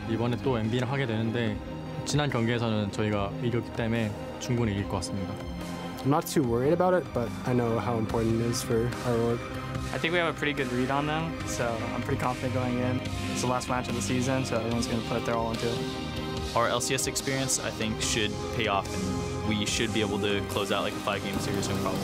이번에 또 NB를 하게 되는데 지난 경기에서는 저희가 이겼기 때문에 충분히 이길 것 같습니다. I'm not too worried about it, but I know how important it is for our org. I think we have a pretty good read on them, so I'm pretty confident going in. It's the last match of the season, so everyone's going to put their all into it. Our LCS experience, I think, should pay off, and we should be able to close out like a 5-game series, no problem.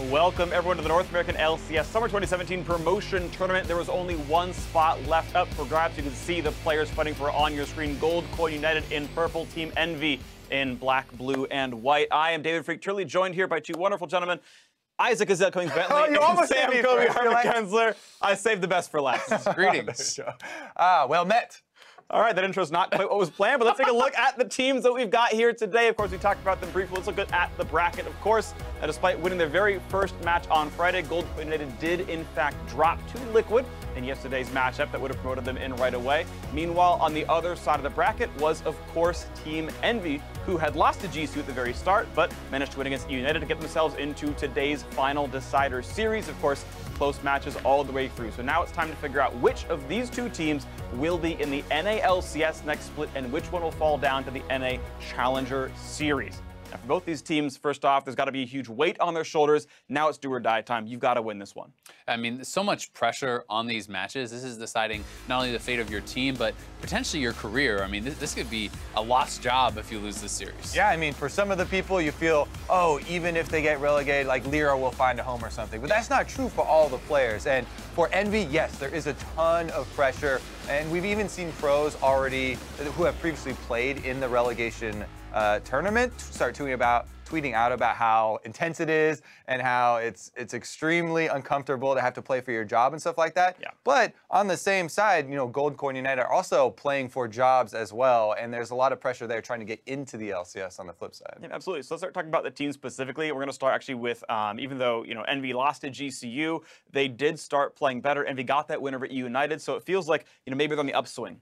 Welcome everyone to the North American LCS Summer 2017 Promotion Tournament. There was only one spot left up for grabs. You can see the players fighting for it on your screen. Gold Coin United in purple, Team Envy in black, blue, and white. I am David Freak Turley, joined here by two wonderful gentlemen, Isaac Azelle Cummings-Bentley and Sam Kobe Harmer-Kensler. I saved the best for last. Greetings. Well met. All right, that intro's not quite what was planned, but let's take a look at the teams that we've got here today. Of course, we talked about them briefly. Let's look at the bracket. Of course, despite winning their very first match on Friday, Gold Coin United did, in fact, drop to Liquid in yesterday's matchup that would have promoted them in right away. Meanwhile, on the other side of the bracket was, of course, Team Envy, who had lost to GCU at the very start, but managed to win against United to get themselves into today's final decider series. Of course, close matches all the way through. So now it's time to figure out which of these two teams will be in the NA LCS next split and which one will fall down to the NA Challenger Series. Now, for both these teams, first off, there's got to be a huge weight on their shoulders. Now it's do or die time. You've got to win this one. I mean, there's so much pressure on these matches. This is deciding not only the fate of your team, but potentially your career. I mean, this could be a lost job if you lose this series. Yeah, I mean, for some of the people, you feel, oh, even if they get relegated, like Lyra will find a home or something. But that's not true for all the players. And for Envy, yes, there is a ton of pressure. And we've even seen pros already who have previously played in the relegation tournament start tweeting out about how intense it is and how it's extremely uncomfortable to have to play for your job and stuff like that. Yeah. But on the same side, you know, Gold Coin United are also playing for jobs as well, and there's a lot of pressure there trying to get into the LCS on the flip side. Yeah, absolutely. So let's start talking about the team specifically. We're going to start actually with, even though, you know, Envy lost to GCU, they did start playing better. Envy got that win over United, so it feels like, you know, maybe they're on the upswing.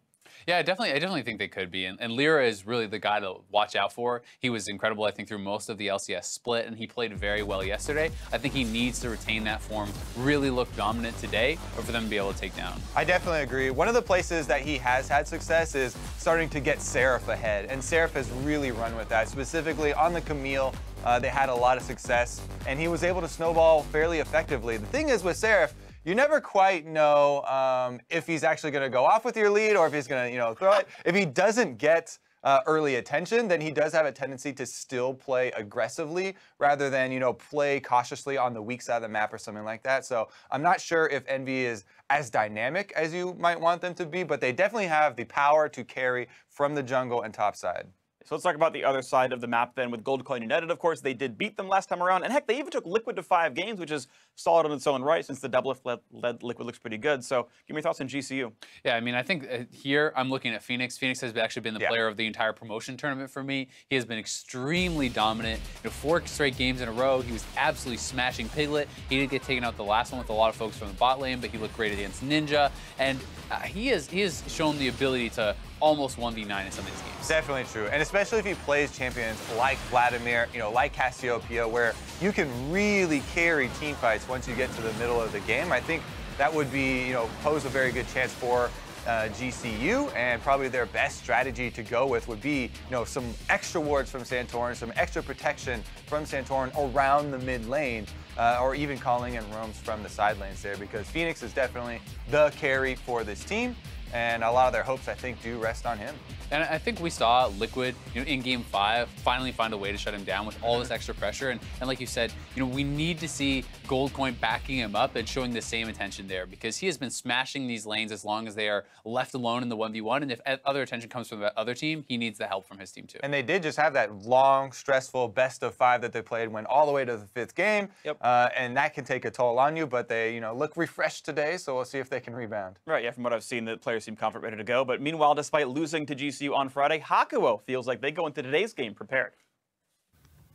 Yeah, I definitely think they could be. And Lyra is really the guy to watch out for. He was incredible, I think, through most of the LCS split, and he played very well yesterday. I think he needs to retain that form, really look dominant today, or for them to be able to take down. I definitely agree. One of the places that he has had success is starting to get Seraph ahead, and Seraph has really run with that. Specifically on the Camille, they had a lot of success, and he was able to snowball fairly effectively. The thing is with Seraph, you never quite know if he's actually going to go off with your lead or if he's going to, you know, throw it. If he doesn't get early attention, then he does have a tendency to still play aggressively rather than, you know, play cautiously on the weak side of the map or something like that. So I'm not sure if Envy is as dynamic as you might want them to be, but they definitely have the power to carry from the jungle and top side. So let's talk about the other side of the map then with Gold Coin United. Of course, they did beat them last time around. And heck, they even took Liquid to 5 games, which is solid on its own right since the double-led Liquid looks pretty good. So give me your thoughts on GCU. Yeah, I mean, I think here I'm looking at Phoenix. Phoenix has actually been the player of the entire promotion tournament for me. He has been extremely dominant. You know, 4 straight games in a row. He was absolutely smashing Piglet. He did get taken out the last one with a lot of folks from the bot lane, but he looked great against Ninja. And he has shown the ability to almost 1v9 in some of these games. Definitely true, and especially if he plays champions like Vladimir, you know, like Cassiopeia, where you can really carry team fights once you get to the middle of the game. I think that would be, you know, pose a very good chance for GCU, and probably their best strategy to go with would be, you know, some extra wards from Santorin, some extra protection from Santorin around the mid lane, or even calling in roams from the side lanes there, because Phoenix is definitely the carry for this team. And a lot of their hopes, I think, do rest on him. And I think we saw Liquid, you know, in Game 5 finally find a way to shut him down with all this extra pressure. And like you said, you know, we need to see Gold Coin backing him up and showing the same attention there, because he has been smashing these lanes as long as they are left alone in the 1v1. And if other attention comes from the other team, he needs the help from his team too. And they did just have that long, stressful best of 5 that they played, went all the way to the 5th game. Yep. And that can take a toll on you, but they, you know, look refreshed today, so we'll see if they can rebound. Right, yeah, from what I've seen, the players seem confident, ready to go. But meanwhile, despite losing to GCU on Friday, Hakuo feels like they go into today's game prepared.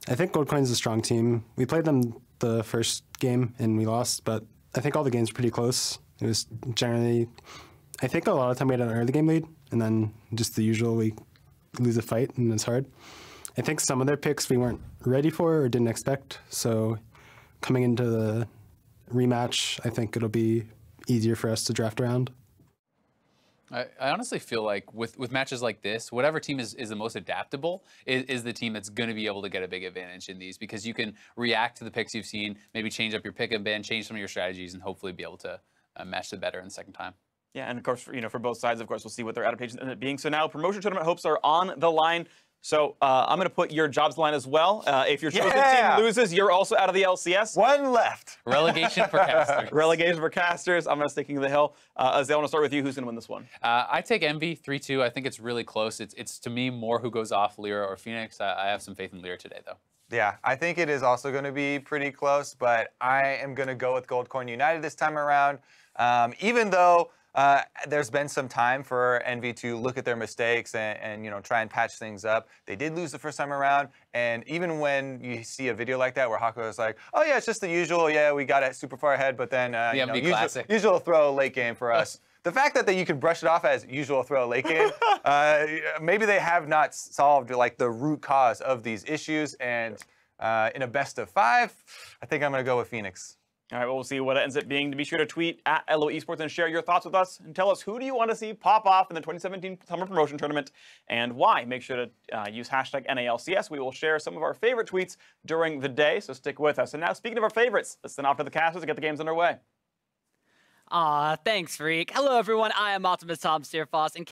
I think Goldcoin's a strong team. We played them the first game and we lost, but I think all the games were pretty close. It was generally, I think a lot of the time we had an early game lead, and then just the usual, we lose a fight and it's hard. I think some of their picks we weren't ready for or didn't expect, so coming into the rematch, I think it'll be easier for us to draft around. I honestly feel like with matches like this, whatever team is the most adaptable is the team that's going to be able to get a big advantage in these, because you can react to the picks you've seen, maybe change up your pick and ban, change some of your strategies, and hopefully be able to match the better in the second time. Yeah, and of course, for both sides, of course, we'll see what their adaptations end up being. So now promotion tournament hopes are on the line. So I'm going to put your jobs on the line as well. If your chosen team loses, you're also out of the LCS. One left. Relegation for casters. Relegation for casters. I'm going to sticking to the hill. Azale, I want to start with you. Who's going to win this one? I take Envy 3-2. I think it's really close. It's to me more who goes off, Lyra or Phoenix. I have some faith in Lyra today, though. Yeah, I think it is also going to be pretty close, but I am going to go with Goldcoin United this time around. Even though there's been some time for Envy to look at their mistakes and try and patch things up. They did lose the first time around, and even when you see a video like that where Hakuo is like, "Oh yeah, it's just the usual. Yeah, we got it super far ahead, but then usual throw late game for us." The fact that you can brush it off as usual throw late game, maybe they have not solved like the root cause of these issues. And in a best of 5, I think I'm going to go with Phoenix. All right, well, we'll see what it ends up being. Be sure to tweet at LO Esports and share your thoughts with us, and tell us who do you want to see pop off in the 2017 Summer Promotion Tournament and why. Make sure to use hashtag NALCS. We will share some of our favorite tweets during the day, so stick with us. And now, speaking of our favorites, let's send off to the casters to get the games underway. Aw, thanks, Freak. Hello, everyone. I am Optimus Tom Steerfoss, and